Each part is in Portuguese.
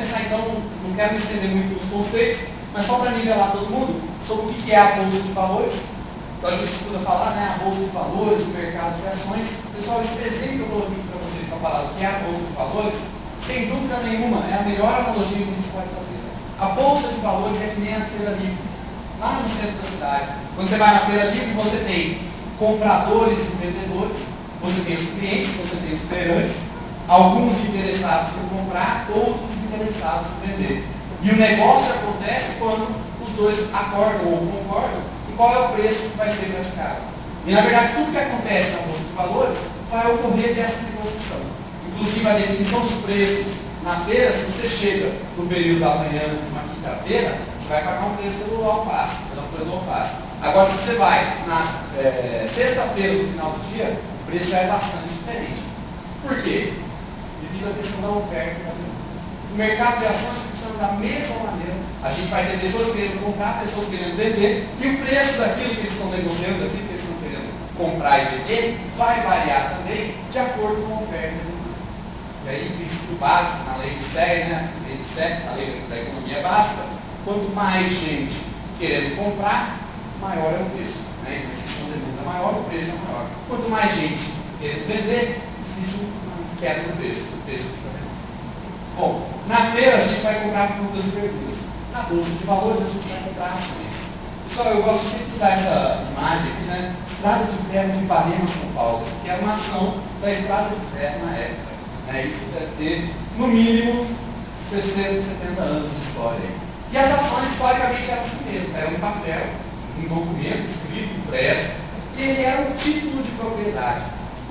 começar então, não quero me estender muito nos conceitos, mas só para nivelar todo mundo sobre o que é a Bolsa de Valores. Então a gente escuta falar, né, a Bolsa de Valores, o mercado de ações. Pessoal, esse desenho que eu coloquei aqui para vocês para falar do que é a Bolsa de Valores, sem dúvida nenhuma, é a melhor analogia que a gente pode fazer. A Bolsa de Valores é que nem a Feira Livre, lá no centro da cidade. Quando você vai na Feira Livre, você tem compradores e vendedores, você tem os clientes, você tem os feirantes, alguns interessados em comprar, outros interessados em vender. E o negócio acontece quando os dois acordam ou concordam em qual é o preço que vai ser praticado. E na verdade tudo que acontece na Bolsa de Valores vai ocorrer dessa negociação. Inclusive a definição dos preços na feira, se você chega no período da manhã, numa quinta-feira, você vai pagar um preço pelo alface, pela folha do alface. Agora se você vai na sexta-feira, no final do dia, o preço já é bastante diferente. Por quê? Devido à questão da oferta e da demanda. O mercado de ações funciona da mesma maneira. A gente vai ter pessoas querendo comprar, pessoas querendo vender, e o preço daquilo que eles estão negociando, daquilo que eles estão querendo comprar e vender, vai variar também de acordo com a oferta e a demanda. E aí, o princípio básico na lei de Sager, né? Lei de Sager, a lei da economia básica, quanto mais gente querendo comprar, maior é o preço. Né? Existe uma demanda maior, o preço é maior. Quanto mais gente querendo vender, existe uma queda no preço, o preço fica menor. Bom, na feira a gente vai comprar frutas e verduras. Na Bolsa de Valores a gente vai comprar ações. Pessoal, eu gosto sempre de usar essa imagem aqui, né? Estrada de Ferro de Ipanema, São Paulo, que era uma ação da Estrada de Ferro na época. Isso deve ter, no mínimo, 60, 70 anos de história. E as ações, historicamente, eram assim mesmo. Era um papel, um documento escrito, impresso, e ele era um título de propriedade.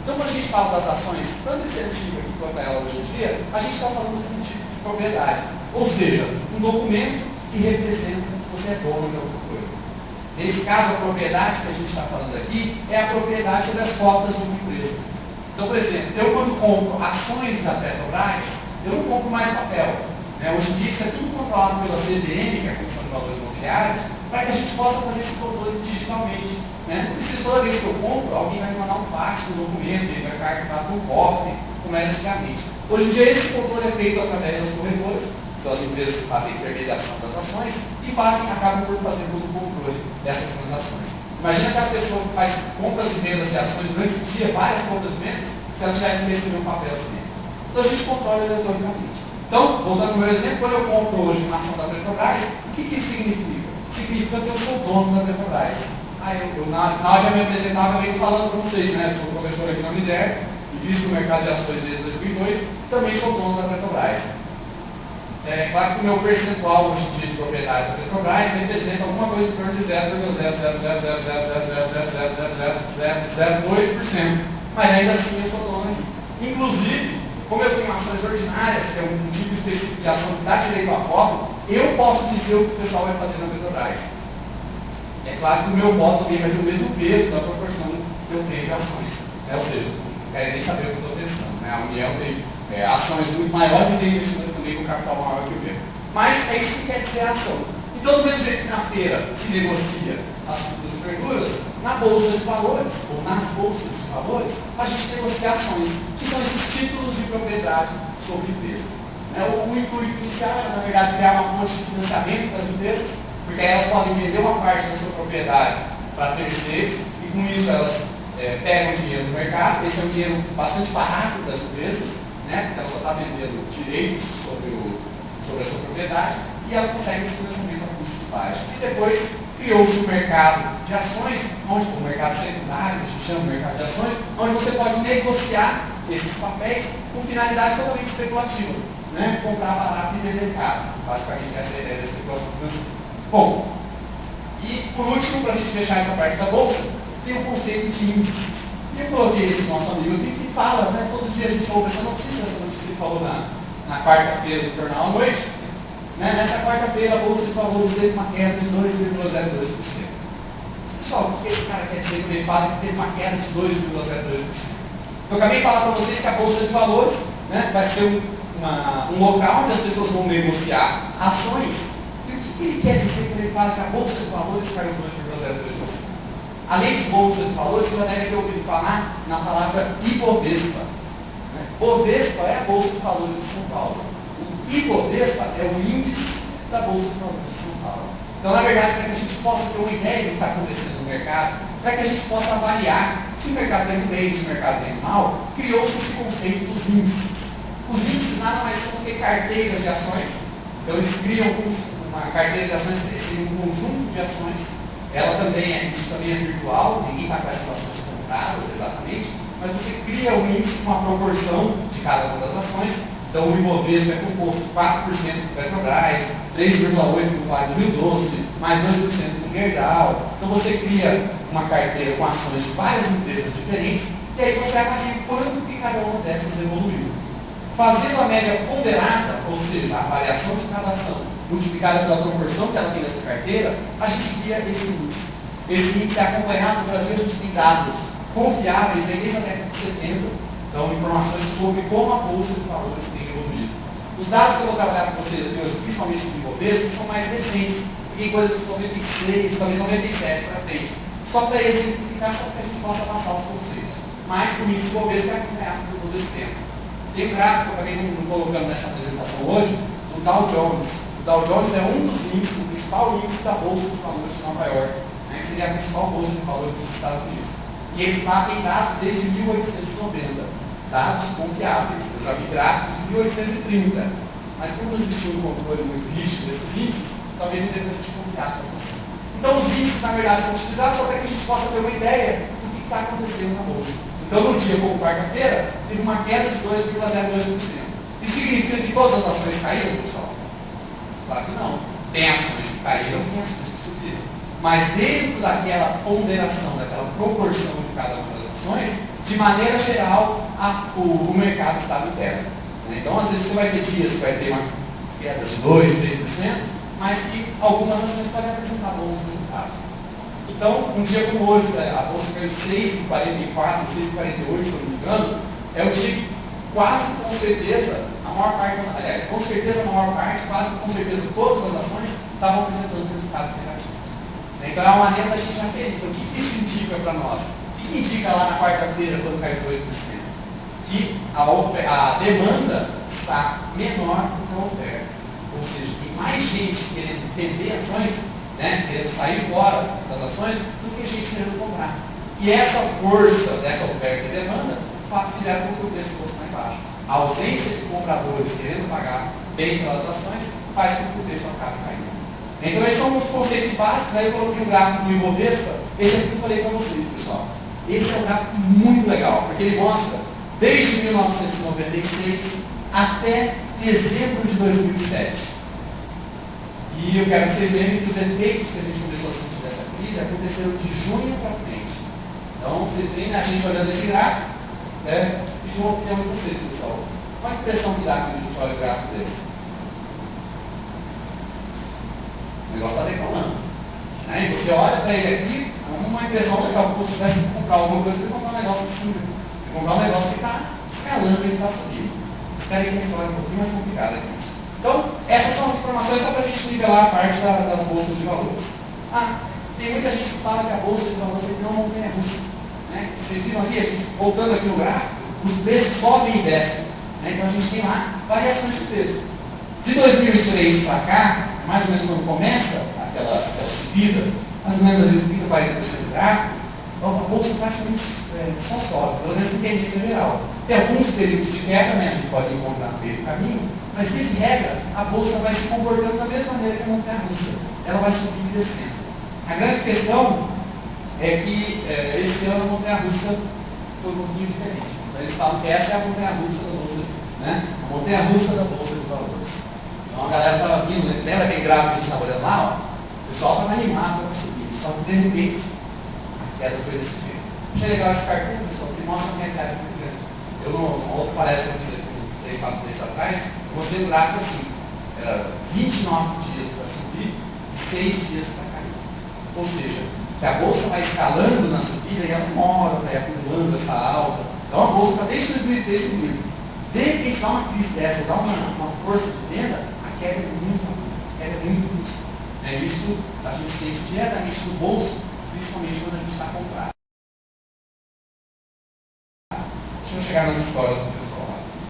Então, quando a gente fala das ações, tanto esse antigo aqui quanto ela hoje em dia, a gente está falando de um tipo de propriedade. Ou seja, um documento que representa que você é dono de alguma coisa. Nesse caso, a propriedade que a gente está falando aqui é a propriedade sobre as cotas de uma empresa. Então, por exemplo, eu quando compro ações da Petrobras, eu não compro mais papel. Né? Hoje em dia isso é tudo controlado pela CVM, que é a Comissão de Valores Mobiliários, para que a gente possa fazer esse controle digitalmente. Né? Não precisa toda vez que eu compro, alguém vai me mandar um fax com um documento, ele vai ficar arquivado no cofre, como era antigamente. Hoje em dia esse controle é feito através das corretoras, são as empresas que fazem intermediação das ações e acabam por fazer todo o controle dessas transações. Imagina aquela pessoa que faz compras e vendas de ações durante o dia, várias compras e vendas, se ela tivesse que receber um papel assim. Então a gente controla eletronicamente. Então, voltando ao meu exemplo, quando eu compro hoje uma ação da Petrobras, o que isso significa? Significa que eu sou dono da Petrobras. Na hora de me apresentar, eu venho falando para vocês, né? Eu sou professor aqui na Unider, e visto o mercado de ações desde 2002, também sou dono da Petrobras. É claro que o meu percentual hoje em dia de propriedade da Petrobras representa alguma coisa em torno de 0,00000000002%. Mas ainda assim eu sou dono aqui. Inclusive, como eu tenho ações ordinárias, que é um tipo específico de ação que dá direito a voto, eu posso dizer o que o pessoal vai fazer na Petrobras. É claro que o meu voto também vai ter o mesmo peso da proporção que eu tenho de ações. Ou seja, não quero nem saber o que eu estou pensando. Né? A União tem ações muito maiores e tem investidores também com capital maior que o meu. Mas é isso que quer dizer a ação. Então, do mesmo jeito que na feira se negocia as frutas e verduras, na Bolsa de Valores, ou nas Bolsas de Valores, a gente negocia ações, que são esses títulos de propriedade sobre empresa. O intuito inicial era, na verdade, criar uma fonte de financiamento para as empresas, porque aí elas podem vender uma parte da sua propriedade para terceiros, e com isso elas pegam dinheiro no mercado. Esse é um dinheiro bastante barato das empresas, né? Porque ela só está vendendo direitos sobre a sua propriedade, e ela consegue esse financiamento a custos baixos. E depois criou-se o mercado de ações, onde o mercado secundário, a gente chama de mercado de ações, onde você pode negociar esses papéis com finalidade totalmente especulativa. Né? Comprar barato e vender caro. Basicamente essa é a ideia da especulação financeira. Bom, e por último, para a gente fechar essa parte da bolsa, tem o conceito de índices. E eu coloquei esse nosso amigo aqui que fala, né? Todo dia a gente ouve essa notícia que falou na quarta-feira do jornal à noite. Né? Nessa quarta-feira a Bolsa de Valores teve uma queda de 2,02%. Pessoal, o que esse cara quer dizer quando ele fala que teve uma queda de 2,02%? Eu acabei de falar para vocês que a Bolsa de Valores, né, vai ser um local onde as pessoas vão negociar ações. E o que ele quer dizer quando ele fala que a Bolsa de Valores caiu 2,02%? Além de Bolsa de Valores, você já deve ter ouvido falar na palavra Ibovespa. Bovespa é a Bolsa de Valores de São Paulo. O Ibovespa é o índice da Bolsa de Valores de São Paulo. Então, na verdade, para que a gente possa ter uma ideia do que está acontecendo no mercado, para que a gente possa avaliar se o mercado está indo bem, se o mercado está indo mal, criou-se esse conceito dos índices. Os índices nada mais são do que carteiras de ações. Então, eles criam uma carteira de ações, esse conjunto de ações. Isso também é virtual, ninguém está com essas ações compradas exatamente, mas você cria um índice com uma proporção de cada uma das ações. Então, o Ibovespa é composto 4% do Petrobras, 3,8% do Vale do Rio Doce, mais 2% do Gerdau. Então, você cria uma carteira com ações de várias empresas diferentes, e aí você avalia quanto que cada uma dessas evoluiu. Fazendo a média ponderada, ou seja, a variação de cada ação, multiplicada pela proporção que ela tem nessa carteira, a gente cria esse índice. Esse índice é acompanhado, no Brasil a gente tem dados confiáveis, desde a década de 70, então, informações sobre como a Bolsa de Valores tem evoluído. Os dados que eu vou trabalhar com vocês aqui hoje, principalmente do Ibovespa, são mais recentes, tem coisa dos 96, talvez 97 para frente. Só para exemplificar, só para que a gente possa passar os conceitos. Mas o índice Ibovespa é acompanhado por todo esse tempo. Tem um gráfico, eu acabei não colocando nessa apresentação hoje, do Dow Jones. O Dow Jones é um dos índices, o principal índice da Bolsa de Valores de Nova York, que seria a principal Bolsa de Valores dos Estados Unidos. E eles têm dados desde 1890, dados confiáveis. Eu já vi gráficos de 1830, mas como não existia um controle muito rígido desses índices, talvez não deva a gente confiar tanto assim. Então os índices, na verdade, são utilizados só para que a gente possa ter uma ideia do que está acontecendo na Bolsa. Então, no dia como quarta-feira, teve uma queda de 2,02%. Isso significa que todas as ações caíram, pessoal? Claro que não. Tem ações que caíram e tem ações que subiram. Mas dentro daquela ponderação, daquela proporção de cada uma das ações, de maneira geral, o mercado estava em queda. Então, às vezes, você vai ter dias que vai ter uma queda de 2%, 3%, mas que algumas ações podem apresentar bons resultados. Então, um dia como hoje, a Bolsa caiu 6,44, 6,48, se eu não me engano, é um dia que quase com certeza, a maior parte, aliás, com certeza a maior parte, quase com certeza todas as ações estavam apresentando resultados negativos. Então, é uma maneira da gente aferir. Então, o que isso indica para nós? O que indica lá na quarta-feira, quando caiu 2%? Que a demanda está menor do que a oferta. Ou seja, tem mais gente querendo vender ações, querendo sair fora das ações, do que gente querendo comprar. E essa força dessa oferta e demanda fizeram com que o preço fosse lá embaixo. A ausência de compradores querendo pagar bem pelas ações faz com que o preço acabe caindo. Então, esses são os conceitos básicos. Aí eu coloquei um gráfico do Ibovespa. Esse aqui eu falei para vocês, pessoal. Esse é um gráfico muito legal, porque ele mostra desde 1996 até dezembro de 2007. E eu quero que vocês lembrem que os efeitos que a gente começou a sentir dessa crise aconteceram de junho para frente. Então, vocês veem a gente olhando esse gráfico, pedir uma opinião de vocês, pessoal. Qual a impressão que dá quando a gente olha o gráfico desse? O negócio está decolando. E você olha para ele aqui, uma impressão legal, como se tivesse que comprar alguma coisa, para comprar um negócio assim, comprar um negócio que está escalando, ele está subindo. Espera aí que a história é um pouquinho mais complicada que isso. Então, essas são as informações só para a gente nivelar a parte das bolsas de valores. Tem muita gente que fala que a bolsa de valores é uma montanha russa. Vocês viram ali, a gente voltando aqui no gráfico, os preços sobem e descem. Então a gente tem lá variações de preço. De 2003 para cá, mais ou menos quando começa aquela subida, mais ou menos ali 30, 40% do gráfico, a bolsa praticamente só sobe, pelo menos em tendência geral. Tem alguns períodos de queda, a gente pode encontrar no meio do caminho, mas de regra, a bolsa vai se comportando da mesma maneira que a montanha russa. Ela vai subindo e descendo. A grande questão é que esse ano a montanha russa foi um pouquinho diferente. Então, eles falam que essa é a montanha russa da bolsa, a montanha russa da bolsa de valores. Então a galera estava vindo, lembra aquele gráfico que a gente estava olhando lá? O pessoal estava animado para subir, só que de repente a queda foi desse jeito. Achei legal esse cartão, pessoal, que mostra uma queda muito grande. Eu não, outro parece que eu fiz aqui uns 3, 4 meses atrás, eu mostrei um gráfico assim, era 29 dias para subir e 6 dias para cair. Ou seja, que a bolsa vai escalando na subida e ela demora, vai acumulando essa alta. Então a bolsa está desde 2003 subindo. De repente dá uma crise dessa, dá uma força de venda, a queda é muito brusca. Isso a gente sente diretamente no bolso, principalmente quando a gente está comprado. Deixa eu chegar nas histórias do